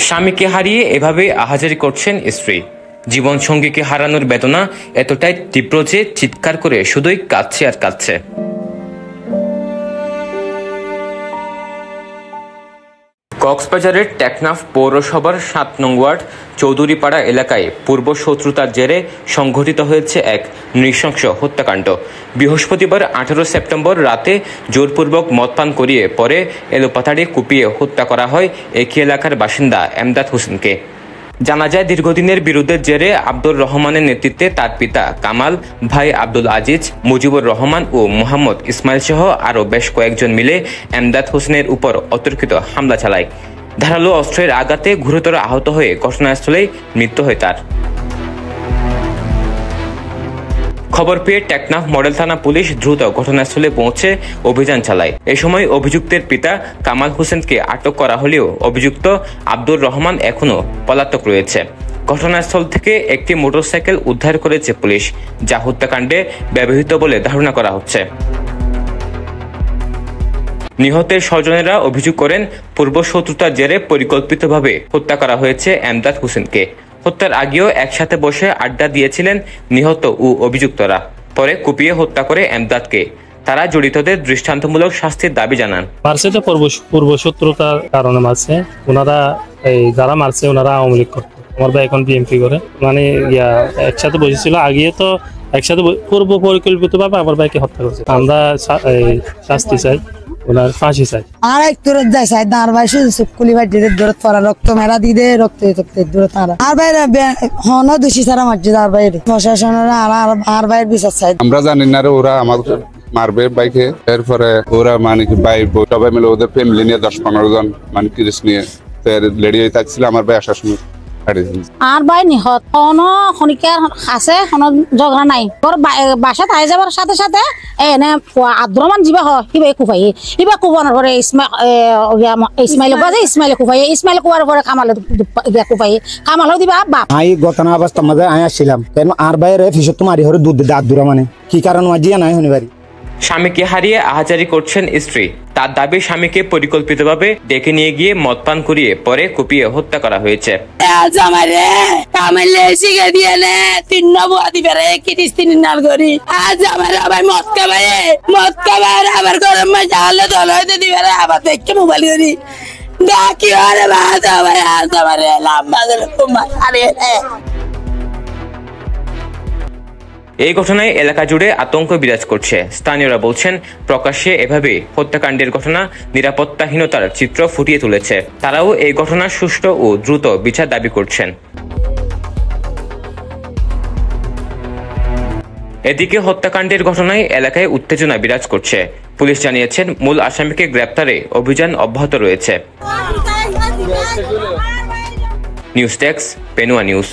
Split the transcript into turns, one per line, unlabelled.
স্বামীকে হারিয়ে এভাবে আহাজারি করছেন স্ত্রী। জীবন সঙ্গীকে হারানোর বেদনা এতটাই তীব্র যে চিৎকার করে শুধুই কাঁদছে আর কাঁদছে। কক্সবাজারের টেকনাফ পৌরসভার ৭ নং ওয়ার্ড চৌধুরীপাড়া এলাকায় পূর্ব শত্রুতার জেরে সংঘটিত হয়েছে এক নৃশংস হত্যাকাণ্ড। বৃহস্পতিবার ১৮ সেপ্টেম্বর রাতে জোরপূর্বক মদ পান করিয়ে পরে এলোপাতাড়ি কুপিয়ে হত্যা করা হয় একই এলাকার বাসিন্দা এমদাদ হোসেনকে। জানা যায়, দীর্ঘদিনের বিরোধের জেরে আব্দুর রহমানের নেতৃত্বে তার পিতা কামাল, ভাই আব্দুল আজিজ, মুজিবুর রহমান ও মোহাম্মদ ইসমাইল সহ আরও বেশ কয়েকজন মিলে এমদাদ হোসেনের উপর অতর্কিত হামলা চালায়। ধারালো অস্ত্রের আঘাতে গুরুতর আহত হয়ে ঘটনাস্থলেই মৃত্যু হয় তার। খবর পেয়ে টেকনাফ মডেল থানা পুলিশ দ্রুত ঘটনাস্থলে পৌঁছে অভিযান চালায়। এ সময় অভিযুক্তের পিতা কামাল হোসেনকে আটক করা হলেও অভিযুক্ত আব্দুর রহমান এখনও পলাতক রয়েছে। ঘটনাস্থল থেকে একটি মোটরসাইকেল উদ্ধার করেছে পুলিশ, যা হত্যাকাণ্ডে ব্যবহৃত বলে ধারণা করা হচ্ছে। নিহতের স্বজনেরা অভিযোগ করেন, পূর্ব শত্রুতার জেরে পরিকল্পিতভাবে হত্যা করা হয়েছে এমদাদ হোসেনকে। হত্যার আগেও একসাথে বসে আড্ডা দিয়েছিলেন নিহত ও অভিযুক্তরা। পরে কুপিয়ে হত্যা করে এমদাদকে। তারা জড়িতদের দৃষ্টান্তমূলক শাস্তির দাবি জানান।
মারছে তো পূর্ব শত্রুতার কারণে মারছে। ওনারা যারা মারছে ওনারা আওয়ামী লীগ করতো, আমার ভাই এখন বিএনপি করে। মানে একসাথে বসেছিল, আগে তো একসাথে পূর্ব পরিকল্পিতভাবে আমার ভাইকে হত্যা করছে। আমরা শাস্তি চাই, ওনার ফাঁসি চাই।
আর এক দূরত যায় চাই তার ভাই শুধু সুকুলি ভাই দূরত পড়া রক্ত মেরা দি দে রক্ত দূরত আর বাইরে হন দোষী ছাড়া মারছে তার বাইরে প্রশাসনের আর বাইরের বিচার চাই।
আমরা জানি না ওরা আমাদের মারবে বাইকে, এরপরে ওরা মানে কি ভাই সবাই মিলে ওদের ফ্যামিলি নিয়ে ১০-১৫ জন মানে কিরিস নিয়ে লেডি হয়ে থাকছিল। আমার ভাই আসার সময়
আর ভাই নিহত খনিকার আছে, কোনো ঝগড়া নাই। ওর বাসাত আই যাবার সাথে সাথে এনে আব্দুর রহমান যিবা হয় হিবা কুফাই হিবা কুফানোর পরে ইসমাইলে কুফাই ইসমাইলে কুয়ার পরে কামালে কুফাই কামালও দিবা বাপ।
আই ঘটনা অবস্থার মাঝে আই আসছিলাম, কেন আর বাইরে ফিসত মারি হরে দুধ দে আব্দুর রহমানে কি কারণ মাজিয়া নাই শুনিবারি।
স্বামীকে হারিয়ে আহাজারি করছেন স্ত্রী। তার দাবি, স্বামীকে পরিকল্পিতভাবে ডেকে নিয়ে গিয়ে মদ পান করিয়ে পরে কুপিয়ে হত্যা করা হয়েছে। এই ঘটনায় এলাকা জুড়ে আতঙ্ক বিরাজ করছে। স্থানীয়রা বলছেন, প্রকাশ্যে এভাবে হত্যাকাণ্ডের ঘটনা নিরাপত্তাহীনতার চিত্র ফুটিয়ে তুলেছে। তারাও এই ঘটনার সুষ্ঠু ও দ্রুত বিচার দাবি করছেন। এদিকে হত্যাকাণ্ডের ঘটনায় এলাকায় উত্তেজনা বিরাজ করছে। পুলিশ জানিয়েছেন, মূল আসামিকে গ্রেপ্তারে অভিযান অব্যাহত রয়েছে। News desk, Penua news.